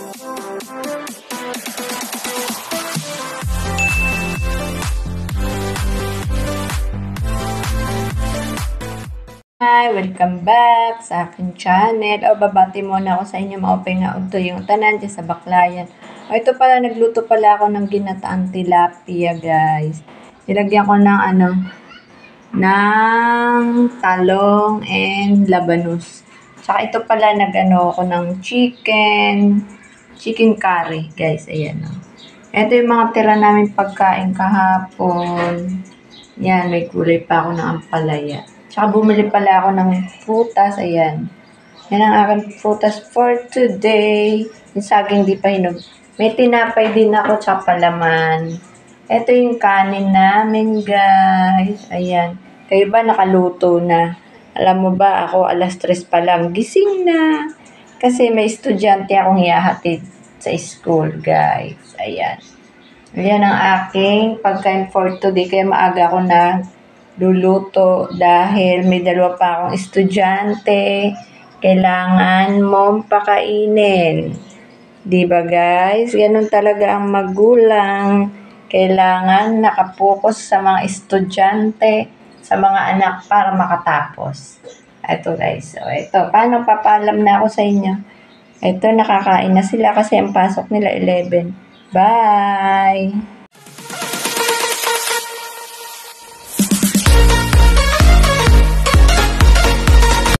Hi! Welcome back sa aking channel. Babati muna ako sa inyo maupay nga ito yung tanan dyan sa Baclayan. Ito pala, nagluto pala ako ng ginataang tilapia, guys. Nilagyan ko ng talong and labanos. Tsaka ito pala, nagano ako ng chicken curry, guys. Ayan, o. Ito yung mga tira namin pagkain kahapon. Yan, may gulay pa ako ng ampalaya. Tsaka bumili pala ako ng prutas. Ayan. Yan ang aking prutas for today. Yung saging di pa hinog. May tinapay din ako tsaka palaman. Ito yung kanin namin, guys. Ayan. Kayo ba nakaluto na? Alam mo ba, ako alas 3 pa lang. Gising na. Kasi may estudyante akong hihahatid sa school, guys. Ayan. Ayan ang aking pagkain for today. Kaya maaga ako na luluto dahil may dalawa pa akong estudyante. Kailangan mong pakainin. Diba, guys? Ganun talaga ang magulang. Kailangan nakapokus sa mga estudyante, sa mga anak para makatapos. Ito, guys. So, ito. Paano papalam na ako sa inyo? Ito, nakakain na sila kasi ang pasok nila 11. Bye!